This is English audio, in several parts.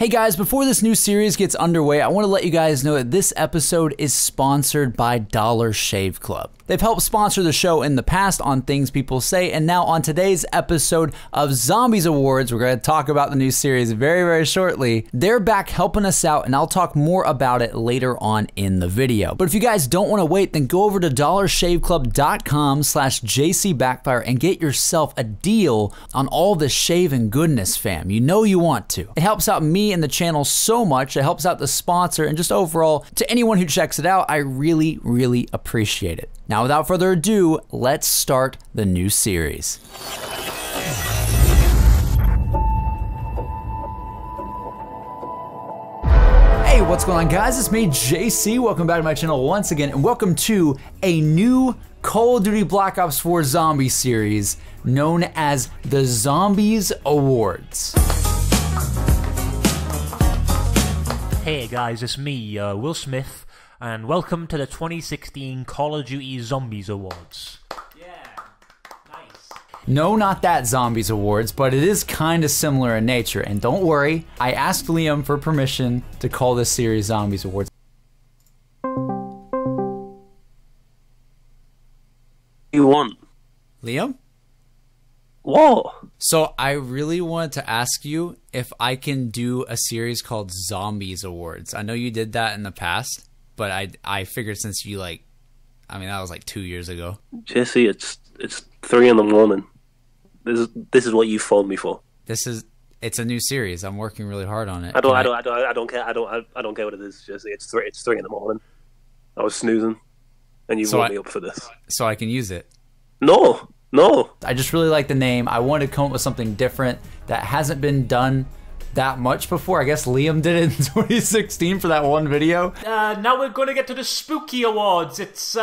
Hey guys, before this new series gets underway, I want to let you guys know that this episode is sponsored by Dollar Shave Club. They've helped sponsor the show in the past on Things People Say, and now on today's episode of Zombies Awards, we're going to talk about the new series very shortly. They're back helping us out, and I'll talk more about it later on in the video. But if you guys don't want to wait, then go over to dollarshaveclub.com/JCBackfire and get yourself a deal on all the shaving goodness, fam. You know you want to. It helps out me and the channel so much. It helps out the sponsor, and just overall, to anyone who checks it out, I really appreciate it. Now, without further ado, let's start the new series. Hey, what's going on, guys? It's me, JC. Welcome back to my channel once again, and welcome to a new Call of Duty Black Ops 4 Zombie series known as the Zombies Awards. Hey guys, it's me, Will Smith, and welcome to the 2016 Call of Duty Zombies Awards. Yeah, nice. No, not that Zombies Awards, but it is kind of similar in nature. And don't worry, I asked Liam for permission to call this series Zombies Awards. You want? Liam? What? So I really wanted to ask you if I can do a series called Zombies Awards. I know you did that in the past, but I figured since you that was like 2 years ago. Jesse, it's 3 in the morning. This is what you phoned me for. It's a new series. I'm working really hard on it. I don't care. I don't care what it is, Jesse. It's 3 in the morning. I was snoozing, and you woke me up for this. So I can use it. No. I just really like the name. I wanted to come up with something different that hasn't been done that much before. I guess Liam did it in 2016 for that one video. Now we're going to get to the Spooky Awards. It's,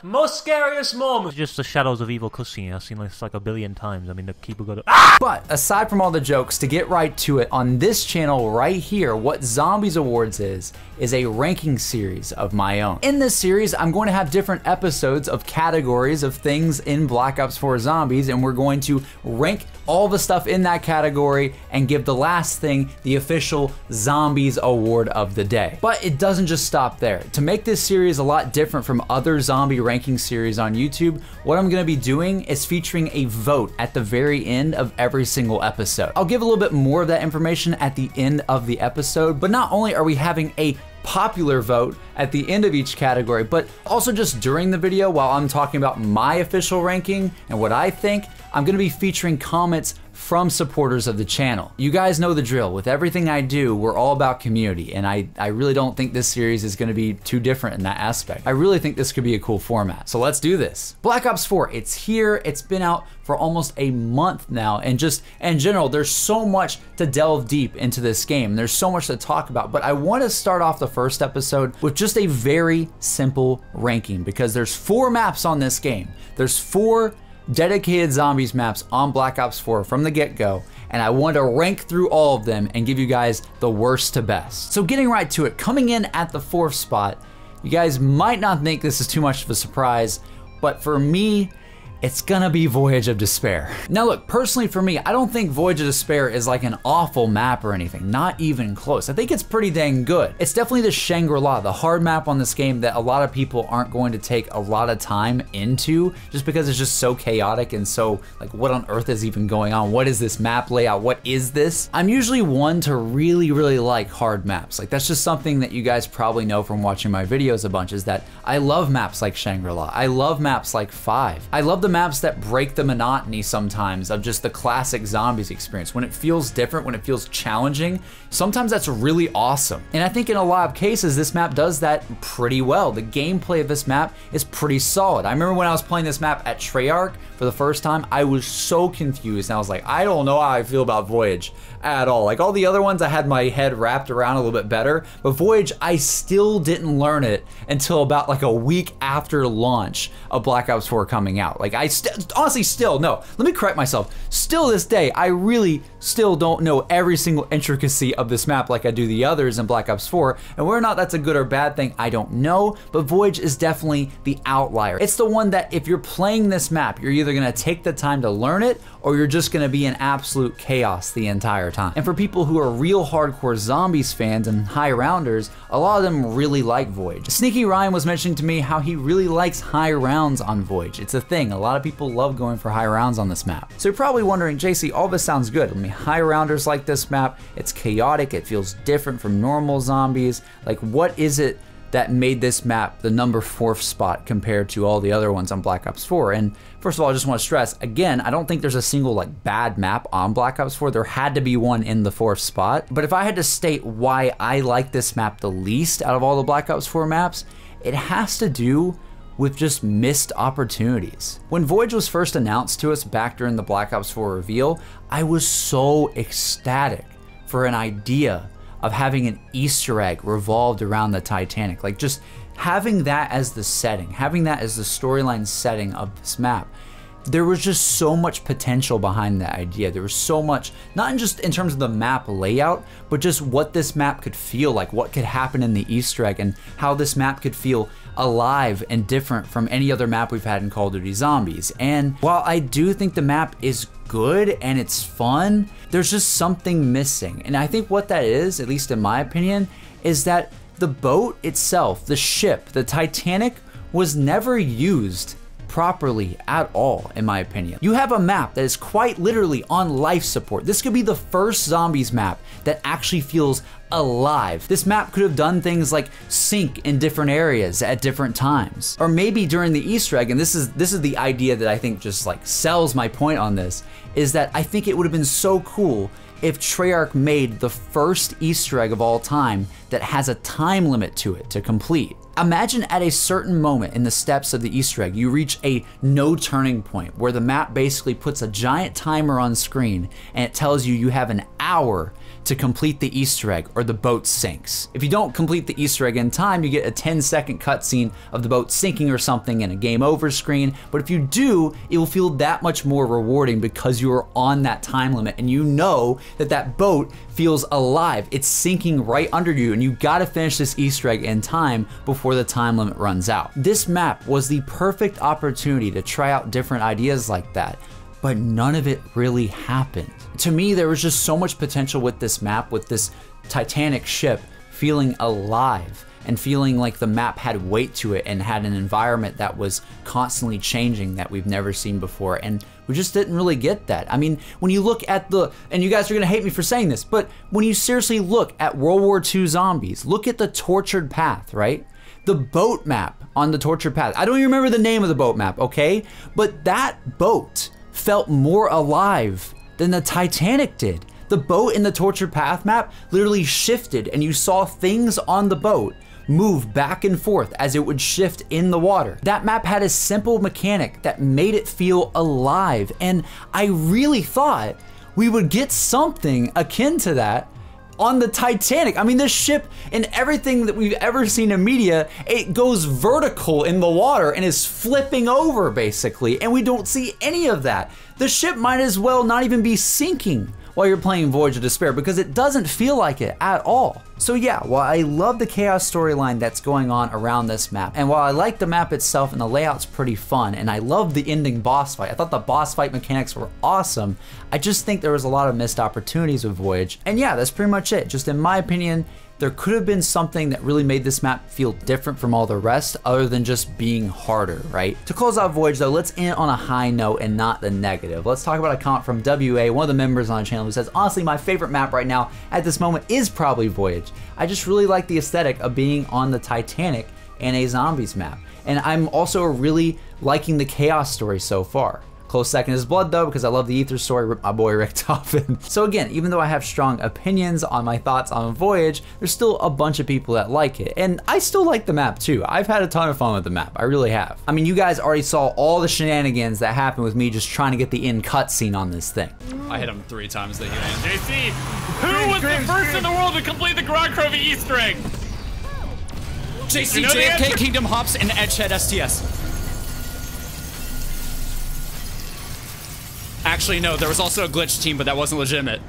most scariest moment. Just the Shadows of Evil cutscene. I've seen this like a billion times. I mean, the people go to... But aside from all the jokes, to get right to it, on this channel right here, what Zombies Awards is a ranking series of my own. In this series, I'm going to have different episodes of categories of things in Black Ops 4 Zombies, and we're going to rank all the stuff in that category and give the last thing the official Zombies Award of the day. But it doesn't just stop there. To make this series a lot different from other zombie ranking series on YouTube, what I'm going to be doing is featuring a vote at the very end of every single episode. I'll give a little bit more of that information at the end of the episode, but not only are we having a popular vote at the end of each category, but also just during the video while I'm talking about my official ranking and what I think, I'm going to be featuring comments from supporters of the channel. You guys know the drill. With everything I do, we're all about community, and I really don't think this series is going to be too different in that aspect. I really think this could be a cool format. So let's do this. Black Ops 4, it's here. It's been out for almost a month now, and just in general, there's so much to delve deep into this game. There's so much to talk about, but I want to start off the first episode with just a very simple ranking, because there's 4 maps on this game. There's 4 dedicated zombies maps on Black Ops 4 from the get-go, and I wanted to rank through all of them and give you guys the worst to best. So getting right to it, coming in at the 4th spot, you guys might not think this is too much of a surprise, but for me, it's gonna be Voyage of Despair. Now look, personally for me, I don't think Voyage of Despair is like an awful map or anything, not even close. I think it's pretty dang good. It's definitely the Shangri-La, the hard map on this game that a lot of people aren't going to take a lot of time into just because it's just so chaotic and so like, what on earth is even going on? What is this map layout? What is this? I'm usually one to really like hard maps. Like that's just something that you guys probably know from watching my videos a bunch, is that I love maps like Shangri-La. I love maps like 5. I love the maps that break the monotony sometimes of just the classic zombies experience. When it feels different, when it feels challenging, sometimes that's really awesome. And I think in a lot of cases, this map does that pretty well. The gameplay of this map is pretty solid. I remember when I was playing this map at Treyarch for the first time, I was so confused. And I was like, I don't know how I feel about Voyage at all. Like all the other ones, I had my head wrapped around a little bit better, but Voyage, I still didn't learn it until about like a week after launch of Black Ops 4 coming out. Like I honestly still, no, let me correct myself. Still this day, I really still don't know every single intricacy of this map like I do the others in Black Ops 4, and whether or not that's a good or bad thing, I don't know, but Voyage is definitely the outlier. It's the one that if you're playing this map, you're either gonna take the time to learn it, or you're just gonna be in absolute chaos the entire time. And for people who are real hardcore Zombies fans and high rounders, a lot of them really like Voyage. Sneaky Ryan was mentioning to me how he really likes high rounds on Voyage. It's a thing, a lot of people love going for high rounds on this map. So you're probably wondering, JC, all this sounds good. I mean, high rounders like this map, it's chaotic, it feels different from normal Zombies. Like, what is it that made this map the number 4th spot compared to all the other ones on Black Ops 4? And first of all, I just want to stress, again, I don't think there's a single like bad map on Black Ops 4. There had to be one in the 4th spot. But if I had to state why I like this map the least out of all the Black Ops 4 maps, it has to do with just missed opportunities. When Voyage was first announced to us back during the Black Ops 4 reveal, I was so ecstatic for an idea of having an Easter egg revolved around the Titanic. Like, just having that as the setting, having that as the storyline setting of this map. There was just so much potential behind that idea. There was so much, not just in terms of the map layout, but just what this map could feel like, what could happen in the Easter egg, and how this map could feel alive and different from any other map we've had in Call of Duty Zombies. And while I do think the map is good and it's fun, there's just something missing. And I think what that is, at least in my opinion, is that the boat itself, the ship, the Titanic, was never used properly at all, in my opinion. You have a map that is quite literally on life support. This could be the first Zombies map that actually feels alive. This map could have done things like sink in different areas at different times. Or maybe during the Easter egg, and this is the idea that I think just like sells my point on this, is that I think it would have been so cool if Treyarch made the first Easter egg of all time that has a time limit to it to complete. Imagine at a certain moment in the steps of the Easter egg, you reach a no turning point where the map basically puts a giant timer on screen and it tells you have an hour to complete the Easter egg or the boat sinks. If you don't complete the Easter egg in time, you get a 10-second cutscene of the boat sinking or something and a game over screen. But if you do, it will feel that much more rewarding because you are on that time limit and you know that that boat feels alive. It's sinking right under you and you gotta finish this Easter egg in time before the time limit runs out. This map was the perfect opportunity to try out different ideas like that, but none of it really happened. To me, there was just so much potential with this map, with this Titanic ship feeling alive and feeling like the map had weight to it and had an environment that was constantly changing that we've never seen before. And we just didn't really get that. I mean, when you look at and you guys are gonna hate me for saying this, but when you seriously look at World War II Zombies, look at the Tortured Path, right? The boat map on the Tortured Path. I don't even remember the name of the boat map, okay? But that boat felt more alive than the Titanic did. The boat in the Tortured Path map literally shifted and you saw things on the boat move back and forth as it would shift in the water. That map had a simple mechanic that made it feel alive, and I really thought we would get something akin to that on the Titanic. I mean, this ship and everything that we've ever seen in media, it goes vertical in the water and is flipping over basically, and we don't see any of that. The ship might as well not even be sinking while you're playing Voyage of Despair because it doesn't feel like it at all. So yeah, while I love the chaos storyline that's going on around this map, and while I like the map itself and the layout's pretty fun, and I love the ending boss fight, I thought the boss fight mechanics were awesome, I just think there was a lot of missed opportunities with Voyage. And yeah, that's pretty much it. Just in my opinion, there could have been something that really made this map feel different from all the rest other than just being harder, right? To close out Voyage though, let's end on a high note and not the negative. Let's talk about a comment from WA, one of the members on the channel, who says, honestly, my favorite map right now at this moment is probably Voyage. I just really like the aesthetic of being on the Titanic in a Zombies map. And I'm also really liking the chaos story so far. Close second is Blood though, because I love the Ether story, rip my boy Rick Toppin. So again, even though I have strong opinions on my thoughts on Voyage, there's still a bunch of people that like it. And I still like the map too. I've had a ton of fun with the map, I really have. I mean, you guys already saw all the shenanigans that happened with me just trying to get the end cutscene on this thing. I hit him 3 times the hit. JC, who was the first in the world to complete the Grog Trophy Easter egg? JC, JFK, Kingdom Hops, and Edgehead STS. Actually, no, there was also a glitch team, but that wasn't legitimate.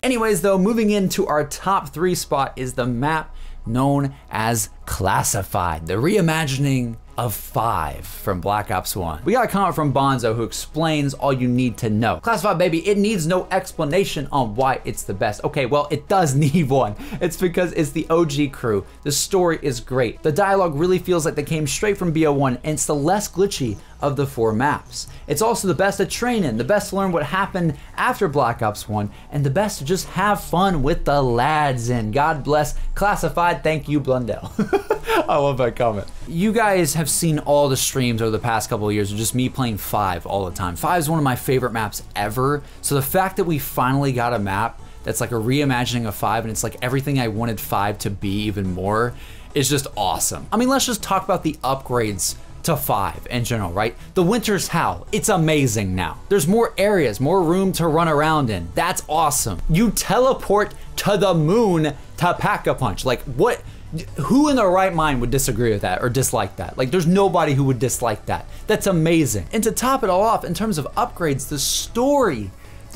Anyways, though, moving into our top 3 spot is the map known as Classified, the reimagining of 5 from Black Ops 1. We got a comment from Bonzo who explains all you need to know. Classified, baby, it needs no explanation on why it's the best. Okay, well, it does need one. It's because it's the OG crew. The story is great. The dialogue really feels like they came straight from BO1, and it's the less glitchy of the 4 maps. It's also the best to train in, the best to learn what happened after Black Ops 1, and the best to just have fun with the lads in. God bless Classified. Thank you, Blundell. I love that comment. You guys have seen all the streams over the past couple of years of just me playing 5 all the time. 5 is one of my favorite maps ever. So the fact that we finally got a map that's like a reimagining of 5 and it's like everything I wanted 5 to be even more is just awesome. I mean, let's just talk about the upgrades to 5 in general, right? The Winter's Howl, it's amazing now. There's more areas, more room to run around in. That's awesome. You teleport to the moon to pack a punch. Like, what? Who in their right mind would disagree with that or dislike that? Like, there's nobody who would dislike that. That's amazing. And to top it all off, in terms of upgrades, the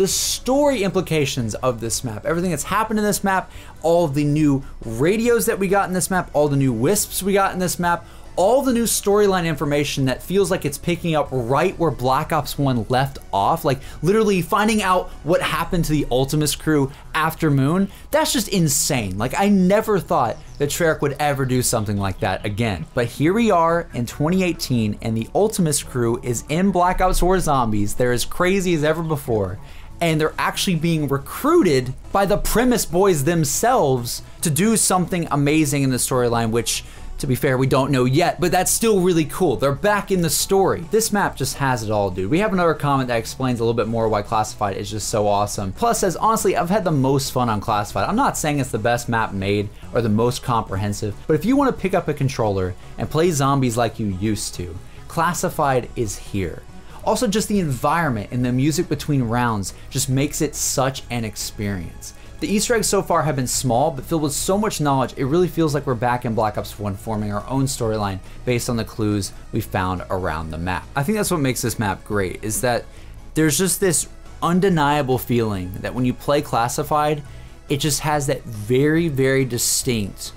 story implications of this map, everything that's happened in this map, all of the new radios that we got in this map, all the new wisps we got in this map, all the new storyline information that feels like it's picking up right where Black Ops 1 left off, like literally finding out what happened to the Ultimus crew after Moon, that's just insane. Like, I never thought that Treyarch would ever do something like that again. But here we are in 2018 and the Ultimus crew is in Black Ops 4 Zombies. They're as crazy as ever before. And they're actually being recruited by the Premise Boys themselves to do something amazing in the storyline, which, to be fair, we don't know yet, but that's still really cool. They're back in the story. This map just has it all, dude. We have another comment that explains a little bit more why Classified is just so awesome. Plus says, honestly, I've had the most fun on Classified. I'm not saying it's the best map made or the most comprehensive, but if you want to pick up a controller and play zombies like you used to, Classified is here. Also, just the environment and the music between rounds just makes it such an experience. The Easter eggs so far have been small, but filled with so much knowledge, it really feels like we're back in Black Ops 1 forming our own storyline based on the clues we found around the map. I think that's what makes this map great, is that there's just this undeniable feeling that when you play Classified, it just has that very, very distinct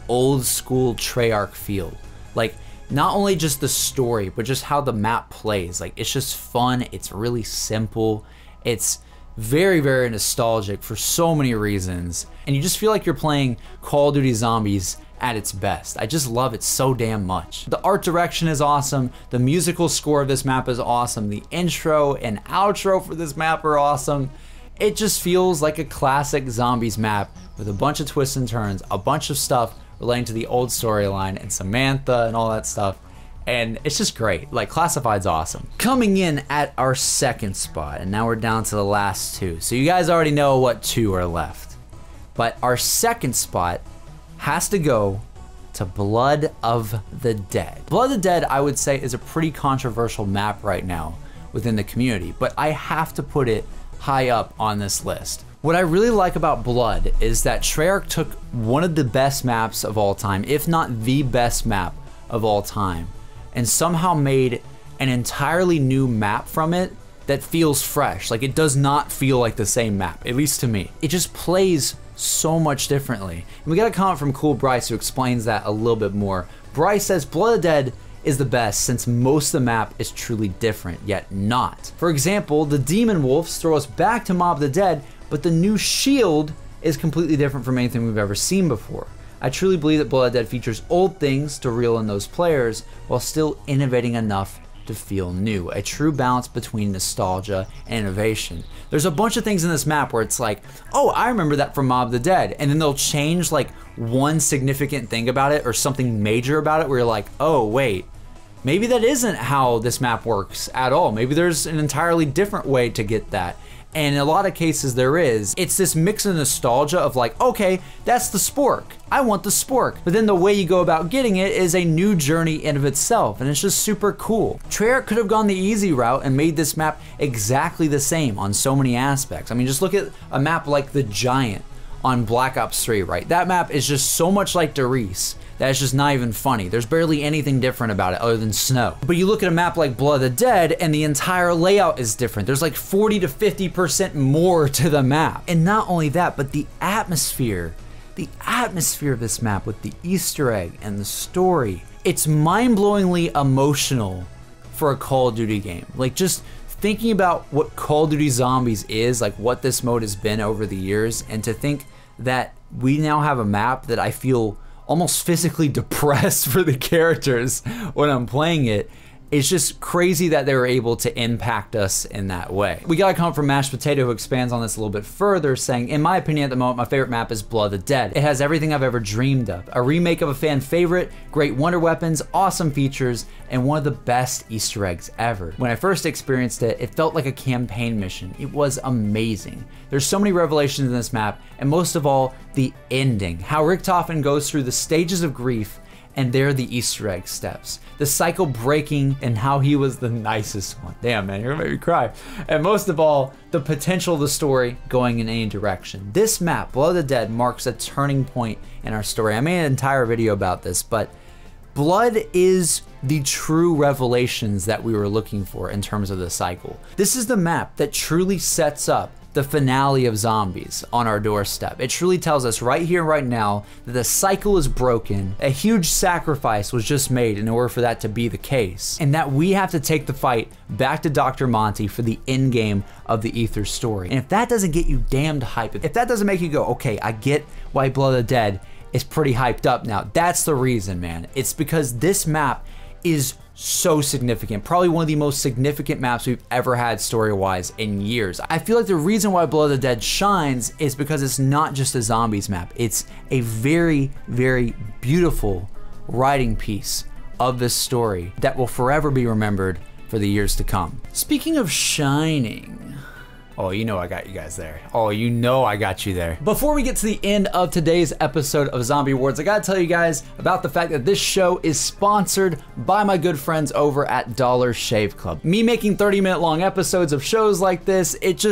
old school Treyarch feel. Like, not only just the story, but just how the map plays. Like, it's just fun, it's really simple, it's very, very nostalgic for so many reasons, and you just feel like you're playing Call of Duty Zombies at its best. I just love it so damn much. The art direction is awesome, the musical score of this map is awesome, the intro and outro for this map are awesome. It just feels like a classic Zombies map with a bunch of twists and turns, a bunch of stuff relating to the old storyline and Samantha and all that stuff. And it's just great. Like, Classified's awesome. Coming in at our second spot, and now we're down to the last 2. So you guys already know what 2 are left. But our second spot has to go to Blood of the Dead. Blood of the Dead, I would say, is a pretty controversial map right now within the community, but I have to put it high up on this list. What I really like about Blood is that Treyarch took one of the best maps of all time, if not the best map of all time, and somehow made an entirely new map from it that feels fresh. Like, it does not feel like the same map, at least to me. It just plays so much differently. And we got a comment from Cool Bryce who explains that a little bit more. Bryce says, Blood of the Dead is the best since most of the map is truly different, yet not. For example, the Demon Wolves throw us back to Mob of the Dead, but the new shield is completely different from anything we've ever seen before. I truly believe that Blood of the Dead features old things to reel in those players while still innovating enough to feel new. A true balance between nostalgia and innovation. There's a bunch of things in this map where it's like, oh, I remember that from Mob of the Dead, and then they'll change like one significant thing about it or something major about it where you're like, oh wait, maybe that isn't how this map works at all. Maybe there's an entirely different way to get that. And in a lot of cases there is. It's this mix of nostalgia of like, okay, that's the spork. I want the spork. But then the way you go about getting it is a new journey in of itself, and it's just super cool. Treyarch could have gone the easy route and made this map exactly the same on so many aspects. I mean, just look at a map like The Giant on Black Ops 3, right? That map is just so much like Derice that's just not even funny. There's barely anything different about it other than snow. But you look at a map like Blood of the Dead and the entire layout is different. There's like 40 to 50% more to the map. And not only that, but the atmosphere of this map with the Easter egg and the story, it's mind-blowingly emotional for a Call of Duty game. Like, just thinking about what Call of Duty Zombies is, like what this mode has been over the years, and to think that we now have a map that I feel almost physically depressed for the characters when I'm playing it. It's just crazy that they were able to impact us in that way. We got a comment from Mashed Potato who expands on this a little bit further, saying, in my opinion at the moment, my favorite map is Blood of the Dead. It has everything I've ever dreamed of. A remake of a fan favorite, great wonder weapons, awesome features, and one of the best Easter eggs ever. When I first experienced it, it felt like a campaign mission. It was amazing. There's so many revelations in this map, and most of all, the ending. How Richtofen goes through the stages of grief, and they're the Easter egg steps. The cycle breaking and how he was the nicest one. Damn, man, you're gonna make me cry. And most of all, the potential of the story going in any direction. This map, Blood of the Dead, marks a turning point in our story. I made an entire video about this, but Blood is the true revelations that we were looking for in terms of the cycle. This is the map that truly sets up the finale of Zombies on our doorstep. It truly tells us right here, right now, that the cycle is broken. A huge sacrifice was just made in order for that to be the case, and that we have to take the fight back to Dr. Monty for the end game of the Ether story. And if that doesn't get you damned hyped, if that doesn't make you go, okay, I get why Blood of the Dead is pretty hyped up now, that's the reason, man. It's because this map is so significant, probably one of the most significant maps we've ever had story-wise in years. I feel like the reason why Blood of the Dead shines is because it's not just a Zombies map, it's a very, very beautiful writing piece of this story that will forever be remembered for the years to come. Speaking of shining, oh, you know I got you guys there. Oh, you know I got you there. Before we get to the end of today's episode of Zombie Awards, I gotta tell you guys about the fact that this show is sponsored by my good friends over at Dollar Shave Club. Me making 30-minute long episodes of shows like this, it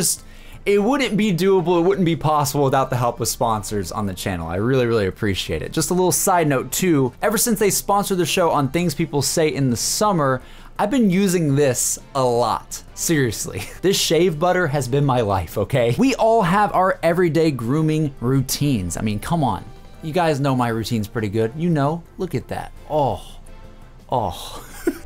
wouldn't be doable, it wouldn't be possible without the help of sponsors on the channel. I really, really appreciate it. Just a little side note too, ever since they sponsored the show on Things People Say in the Summer, I've been using this a lot. Seriously, this shave butter has been my life, okay? We all have our everyday grooming routines. I mean, come on. You guys know my routine's pretty good. You know, look at that. Oh.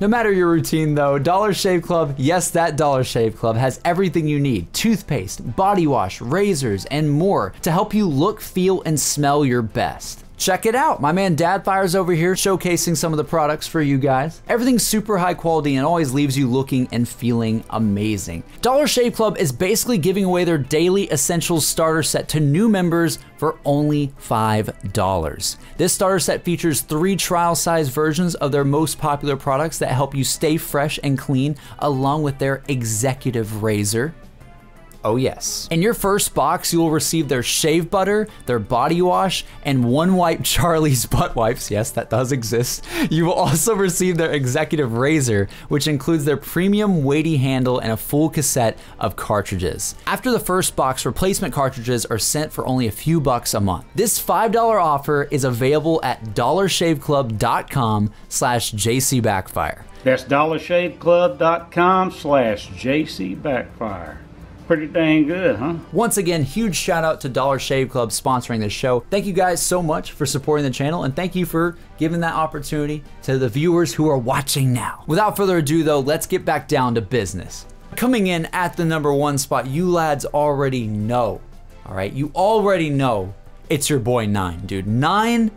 No matter your routine though, Dollar Shave Club, yes, that Dollar Shave Club has everything you need. Toothpaste, body wash, razors, and more to help you look, feel, and smell your best. Check it out. My man Dadfire's over here showcasing some of the products for you guys. Everything's super high quality and always leaves you looking and feeling amazing. Dollar Shave Club is basically giving away their daily essentials starter set to new members for only $5. This starter set features 3 trial size versions of their most popular products that help you stay fresh and clean, along with their executive razor. Oh yes. In your first box, you will receive their shave butter, their body wash, and One Wipe Charlie's butt wipes. Yes, that does exist. You will also receive their executive razor, which includes their premium weighty handle and a full cassette of cartridges. After the first box, replacement cartridges are sent for only a few bucks a month. This $5 offer is available at dollarshaveclub.com/JCBackfire. That's dollarshaveclub.com/JCBackfire. Pretty dang good, huh? Once again, huge shout out to Dollar Shave Club sponsoring this show. Thank you guys so much for supporting the channel, and thank you for giving that opportunity to the viewers who are watching now. Without further ado though, let's get back down to business. Coming in at the #1 spot, you lads already know, all right? You already know it's your boy 9, dude. 9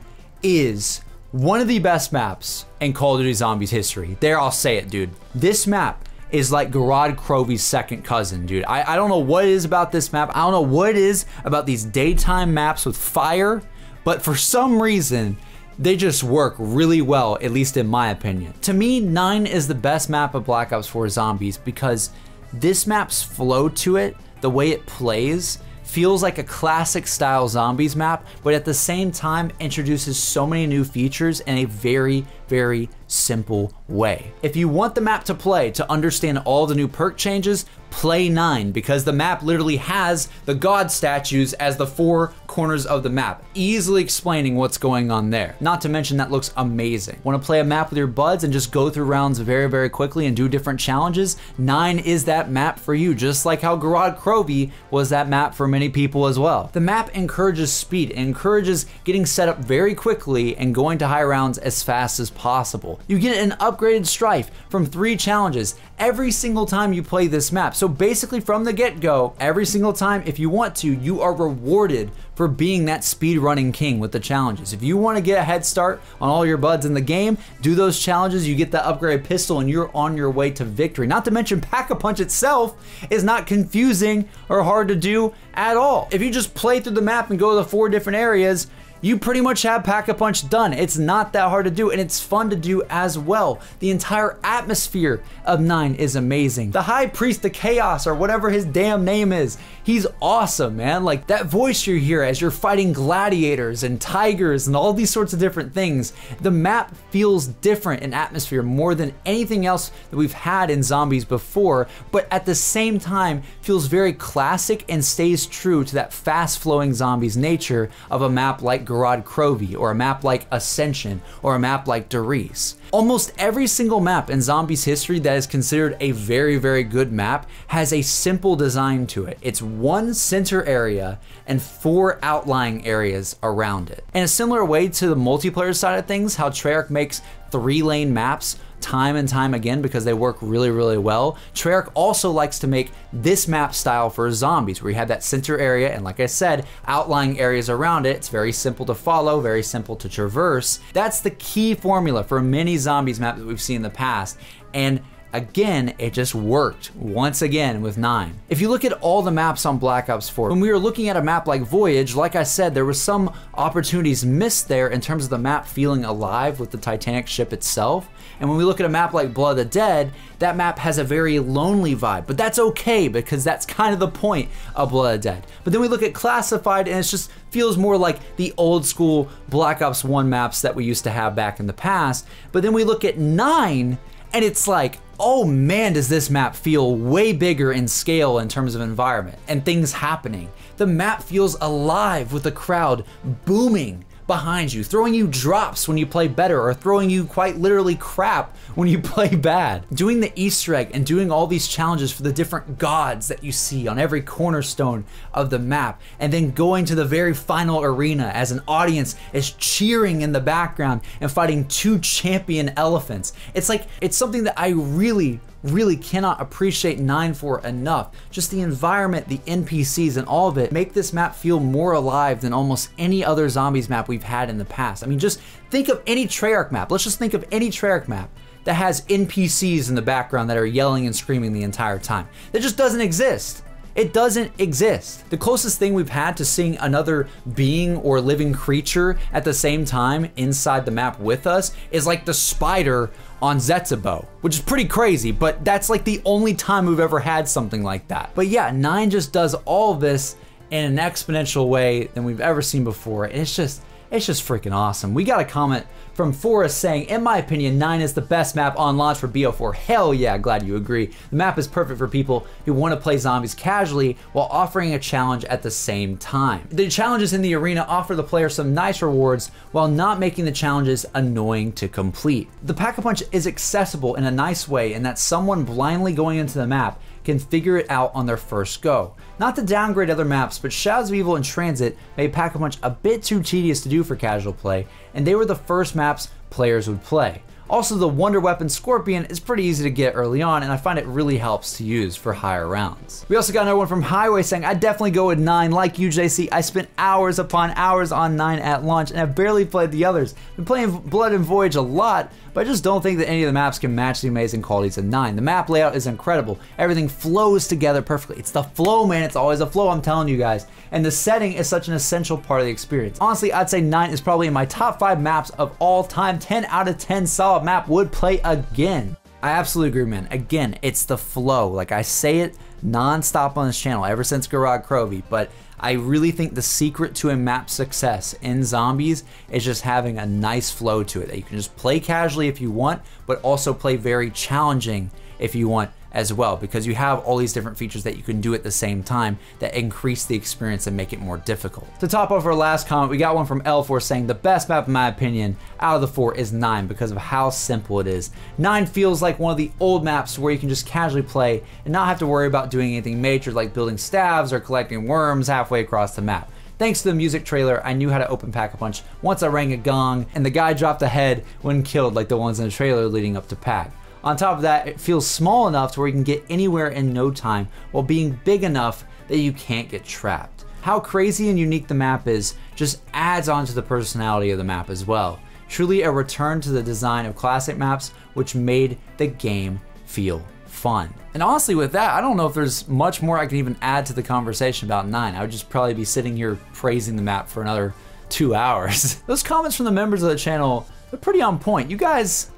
is one of the best maps in Call of Duty Zombies history. There, I'll say it, dude. This map is like Garad Krovi's second cousin, dude. I don't know what it is about this map. I don't know what it is about these daytime maps with fire, but for some reason, they just work really well, at least in my opinion. To me, 9 is the best map of Black Ops 4 Zombies because this map's flow to it, the way it plays, feels like a classic style Zombies map, but at the same time introduces so many new features in a very, very simple way. If you want the map to play to understand all the new perk changes, play 9 because the map literally has the god statues as the 4 corners of the map, easily explaining what's going on there. Not to mention that looks amazing. Want to play a map with your buds and just go through rounds very, very quickly and do different challenges? 9 is that map for you, just like how Garad Krovi was that map for many people as well. The map encourages speed, it encourages getting set up very quickly and going to high rounds as fast as possible. You get an upgraded strife from 3 challenges every single time you play this map. So basically from the get-go, every single time, if you want to, you are rewarded for being that speed running king with the challenges. If you want to get a head start on all your buds in the game, do those challenges, you get the upgraded pistol and you're on your way to victory. Not to mention Pack-a-Punch itself is not confusing or hard to do at all. If you just play through the map and go to the 4 different areas, you pretty much have Pack-a-Punch done. It's not that hard to do, and it's fun to do as well. The entire atmosphere of 9 is amazing. The High Priest, the Chaos, or whatever his damn name is, he's awesome, man. Like, that voice you hear as you're fighting gladiators and tigers and all these sorts of different things. The map feels different in atmosphere more than anything else that we've had in Zombies before, but at the same time feels very classic and stays true to that fast-flowing Zombies nature of a map like Garad Krovi, or a map like Ascension, or a map like Darice. Almost every single map in Zombies history that is considered a very, very good map has a simple design to it. It's one center area and 4 outlying areas around it. In a similar way to the multiplayer side of things, how Treyarch makes 3-lane maps time and time again because they work really, really well, Treyarch also likes to make this map style for Zombies, where you have that center area and, like I said, outlying areas around it. It's very simple to follow, very simple to traverse. That's the key formula for many Zombies maps that we've seen in the past, and again, it just worked once again with 9. If you look at all the maps on Black Ops 4, when we were looking at a map like Voyage, like I said, there were some opportunities missed there in terms of the map feeling alive with the Titanic ship itself. And when we look at a map like Blood of the Dead, that map has a very lonely vibe, but that's okay because that's kind of the point of Blood of the Dead. But then we look at Classified and it just feels more like the old school Black Ops 1 maps that we used to have back in the past. But then we look at 9 and it's like, oh man, does this map feel way bigger in scale in terms of environment and things happening. The map feels alive with the crowd booming behind you, throwing you drops when you play better, or throwing you quite literally crap when you play bad. Doing the Easter egg and doing all these challenges for the different gods that you see on every cornerstone of the map, and then going to the very final arena as an audience is cheering in the background and fighting 2 champion elephants. It's like, it's something that I really cannot appreciate 9 for enough. Just the environment, the NPCs, and all of it make this map feel more alive than almost any other Zombies map we've had in the past. I mean, just think of any Treyarch map. Let's just think of any Treyarch map that has NPCs in the background that are yelling and screaming the entire time. That just doesn't exist. It doesn't exist. The closest thing we've had to seeing another being or living creature at the same time inside the map with us is like the spider on Zetsubo, which is pretty crazy, but that's like the only time we've ever had something like that. But yeah, 9 just does all of this in an exponential way than we've ever seen before. And it's just freaking awesome. We got a comment from Forrest saying, in my opinion, 9 is the best map on launch for BO4. Hell yeah, glad you agree. The map is perfect for people who want to play Zombies casually while offering a challenge at the same time. The challenges in the arena offer the player some nice rewards while not making the challenges annoying to complete. The Pack-a-Punch is accessible in a nice way in that someone blindly going into the map can figure it out on their first go. Not to downgrade other maps, but Shadows of Evil and Transit made Pack-a-Punch a bit too tedious to do for casual play, and they were the first maps players would play. Also, the Wonder Weapon Scorpion is pretty easy to get early on, and I find it really helps to use for higher rounds. We also got another one from Highway saying, I definitely go with 9. Like you, JC, I spent hours upon hours on 9 at launch, and I've barely played the others. Been playing Blood and Voyage a lot, but I just don't think that any of the maps can match the amazing qualities of 9. The map layout is incredible. Everything flows together perfectly. It's the flow, man. It's always a flow, I'm telling you guys. And the setting is such an essential part of the experience. Honestly, I'd say 9 is probably in my top 5 maps of all time. 10 out of 10 solid map, would play again. I absolutely agree, man. Again, it's the flow. Like, I say it non-stop on this channel ever since Garad Krovi, but I really think the secret to a map success in Zombies is just having a nice flow to it, that you can just play casually if you want, but also play very challenging if you want as well, because you have all these different features that you can do at the same time that increase the experience and make it more difficult. To top off our last comment, we got one from L4 saying the best map in my opinion out of the 4 is 9 because of how simple it is. 9 feels like one of the old maps where you can just casually play and not have to worry about doing anything major like building staves or collecting worms halfway across the map. Thanks to the music trailer, I knew how to open pack a punch once I rang a gong and the guy dropped a head when killed like the ones in the trailer leading up to pack. On top of that, it feels small enough to where you can get anywhere in no time while being big enough that you can't get trapped. How crazy and unique the map is just adds on to the personality of the map as well. Truly a return to the design of classic maps, which made the game feel fun. And honestly with that, I don't know if there's much more I can even add to the conversation about 9. I would just probably be sitting here praising the map for another 2 hours. Those comments from the members of the channel are pretty on point. You guys,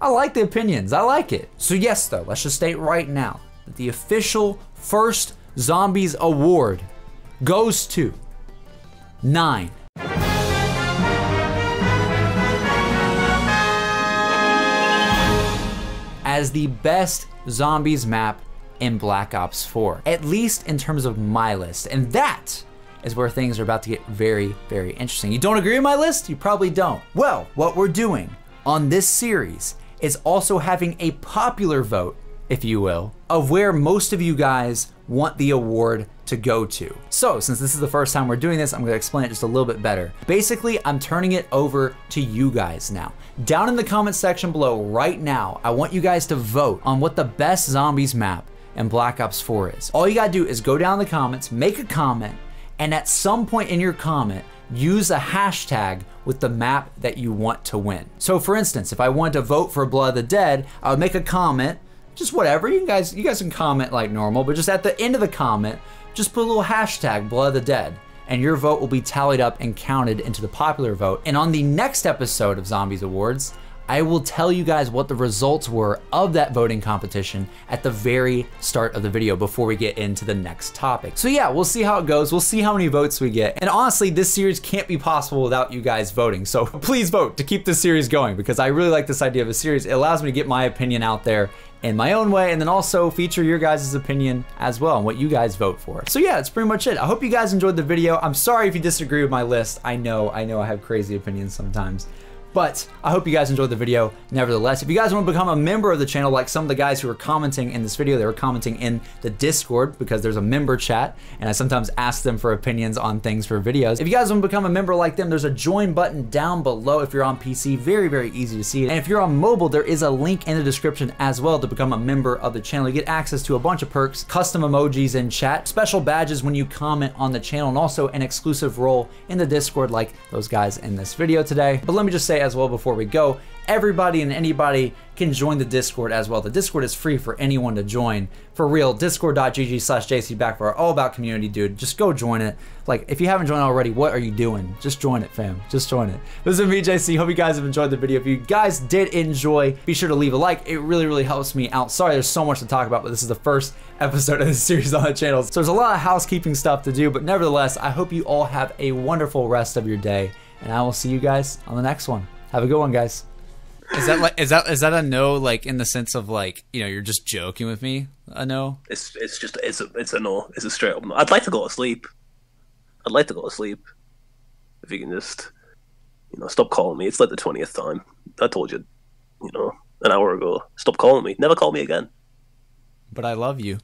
I like the opinions, I like it. So yes though, let's just state right now that the official first Zombies award goes to 9. As the best Zombies map in Black Ops 4, at least in terms of my list. And that is where things are about to get very, very interesting. You don't agree with my list? You probably don't. Well, what we're doing on this series is also having a popular vote, if you will, of where most of you guys want the award to go to. So since this is the first time we're doing this, I'm gonna explain it just a little bit better. Basically, I'm turning it over to you guys now. Down in the comment section below right now, I want you guys to vote on what the best Zombies map in Black Ops 4 is. All you gotta do is go down in the comments, make a comment, and at some point in your comment, use a hashtag with the map that you want to win. So for instance, if I wanted to vote for Blood of the Dead, I would make a comment, just whatever, you guys can comment like normal, but just at the end of the comment, just put a little hashtag Blood of the Dead, and your vote will be tallied up and counted into the popular vote. And on the next episode of Zombies Awards, I will tell you guys what the results were of that voting competition at the very start of the video before we get into the next topic. So yeah, we'll see how it goes. We'll see how many votes we get. And honestly, this series can't be possible without you guys voting. So please vote to keep this series going because I really like this idea of a series. It allows me to get my opinion out there in my own way and then also feature your guys' opinion as well and what you guys vote for. So yeah, that's pretty much it. I hope you guys enjoyed the video. I'm sorry if you disagree with my list. I know I have crazy opinions sometimes. But I hope you guys enjoyed the video nevertheless. If you guys want to become a member of the channel, like some of the guys who were commenting in this video, they were commenting in the Discord because there's a member chat and I sometimes ask them for opinions on things for videos. If you guys want to become a member like them, there's a join button down below if you're on PC. Very, very easy to see. And if you're on mobile, there is a link in the description as well to become a member of the channel. You get access to a bunch of perks, custom emojis in chat, special badges when you comment on the channel, and also an exclusive role in the Discord like those guys in this video today. But let me just say as well before we go, everybody and anybody can join the Discord as well. The Discord is free for anyone to join. For real, discord.gg/jcbackfire, all about community, dude. Just go join it. Like, if you haven't joined already, what are you doing? Just join it, fam. Just join it. This is me, JC. Hope you guys have enjoyed the video. If you guys did enjoy, be sure to leave a like. It really, really helps me out. Sorry, there's so much to talk about, but this is the first episode of this series on the channel. So there's a lot of housekeeping stuff to do, but nevertheless, I hope you all have a wonderful rest of your day, and I will see you guys on the next one. Have a good one, guys. Is that like is that a no, like in the sense of like, you know, you're just joking with me? A no? It's a no. It's a straight up no. I'd like to go to sleep. I'd like to go to sleep. If you can just, stop calling me. It's like the 20th time. I told you, an hour ago. Stop calling me. Never call me again. But I love you.